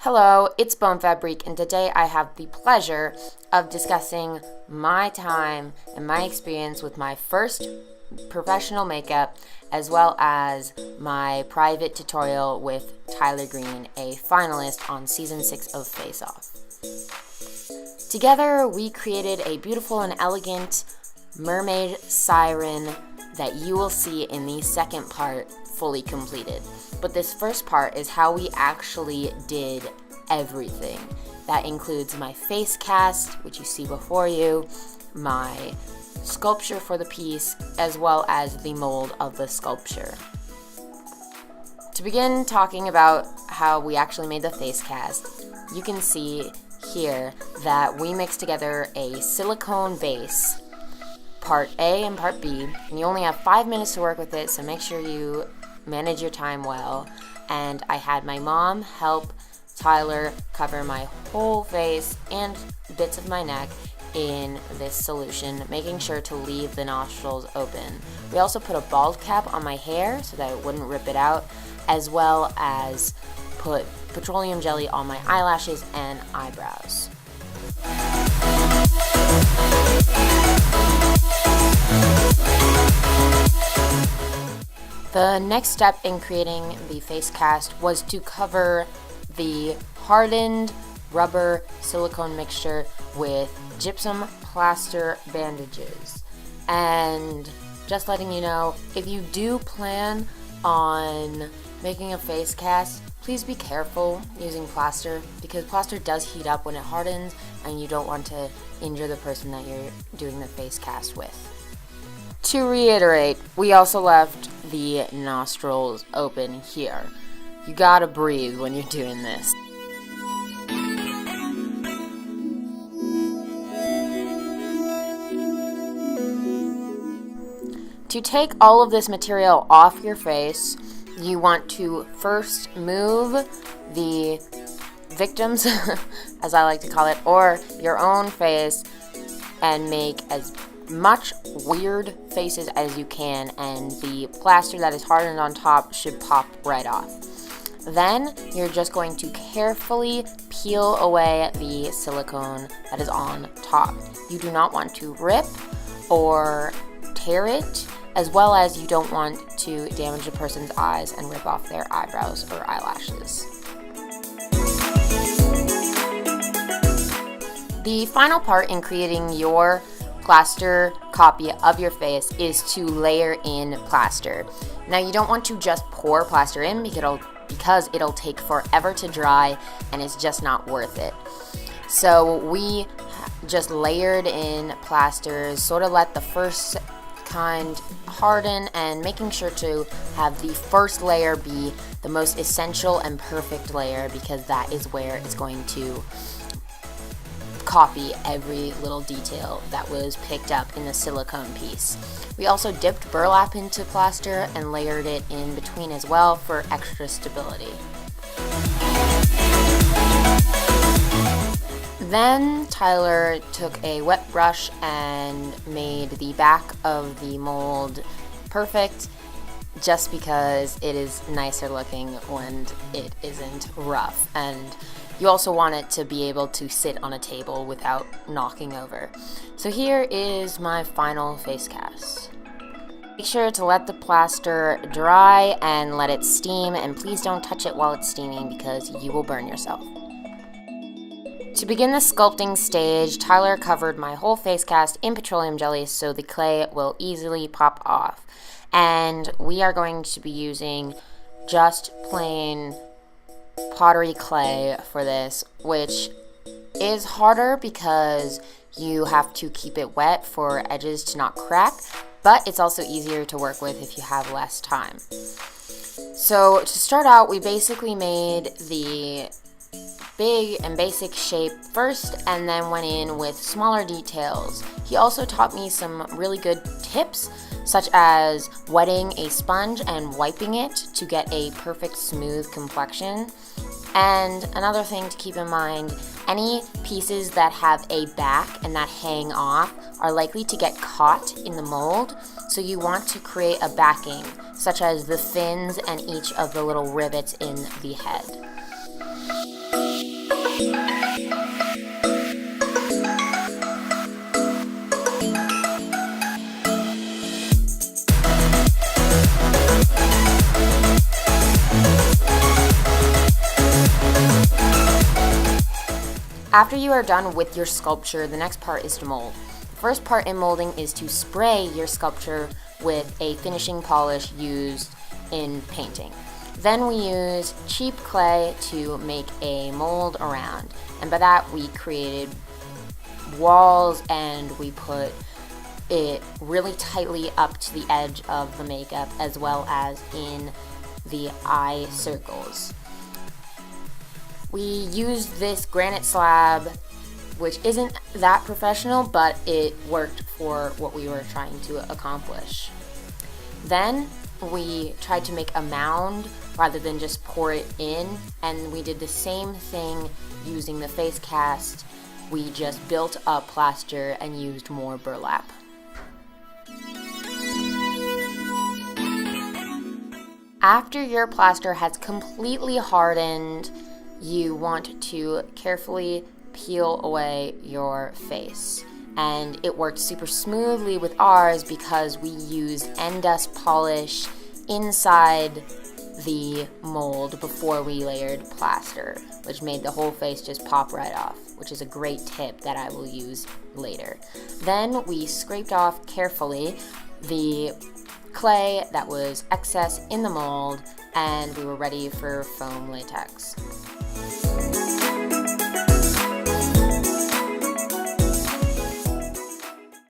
Hello, it's Fabrik, and today I have the pleasure of discussing my time and my experience with my first professional makeup, as well as my private tutorial with Tyler Green, a finalist on Season 6 of Face Off. Together, we created a beautiful and elegant mermaid siren that you will see in the second part fully completed. But this first part is how we actually did everything. That includes my face cast, which you see before you, my sculpture for the piece, as well as the mold of the sculpture. To begin talking about how we actually made the face cast, you can see here that we mixed together a silicone base, part A and part B, and you only have 5 minutes to work with it, so make sure you manage your time well. And I had my mom help Tyler cover my whole face and bits of my neck in this solution, making sure to leave the nostrils open. We also put a bald cap on my hair so that it wouldn't rip it out, as well as put petroleum jelly on my eyelashes and eyebrows. The next step in creating the face cast was to cover the hardened rubber silicone mixture with gypsum plaster bandages. And just letting you know, if you do plan on making a face cast, please be careful using plaster, because plaster does heat up when it hardens and you don't want to injure the person that you're doing the face cast with. To reiterate, we also left the nostrils open here. You gotta breathe when you're doing this. To take all of this material off your face, you want to first move the victims, as I like to call it, or your own face, and make as much weird faces as you can, and the plaster that is hardened on top should pop right off. Then you're just going to carefully peel away the silicone that is on top. You do not want to rip or tear it, as well as you don't want to damage a person's eyes and rip off their eyebrows or eyelashes. The final part in creating your plaster copy of your face is to layer in plaster. Now, you don't want to just pour plaster in because it'll take forever to dry and it's just not worth it. So we just layered in plasters, sort of let the first kind harden, and making sure to have the first layer be the most essential and perfect layer, because that is where it's going to copy every little detail that was picked up in the silicone piece. We also dipped burlap into plaster and layered it in between as well for extra stability. Then Tyler took a wet brush and made the back of the mold perfect, just because it is nicer looking when it isn't rough, and you also want it to be able to sit on a table without knocking over. So here is my final face cast. Make sure to let the plaster dry and let it steam, and please don't touch it while it's steaming because you will burn yourself. To begin the sculpting stage, Tyler covered my whole face cast in petroleum jelly so the clay will easily pop off. And we are going to be using just plain pottery clay for this, which is harder because you have to keep it wet for edges to not crack, but it's also easier to work with if you have less time. So to start out, we basically made the big and basic shape first and then went in with smaller details. He also taught me some really good tips, such as wetting a sponge and wiping it to get a perfect smooth complexion. And another thing to keep in mind, any pieces that have a back and that hang off are likely to get caught in the mold, so you want to create a backing, such as the fins and each of the little rivets in the head. After you are done with your sculpture, the next part is to mold. The first part in molding is to spray your sculpture with a finishing polish used in painting. Then we use cheap clay to make a mold around, and by that we created walls and we put it really tightly up to the edge of the makeup as well as in the eye circles. We used this granite slab, which isn't that professional, but it worked for what we were trying to accomplish. Then we tried to make a mound rather than just pour it in, and we did the same thing using the face cast. We just built up plaster and used more burlap. After your plaster has completely hardened, you want to carefully peel away your face. And it worked super smoothly with ours because we used endust polish inside the mold before we layered plaster, which made the whole face just pop right off, which is a great tip that I will use later. Then we scraped off carefully the clay that was excess in the mold, and we were ready for foam latex.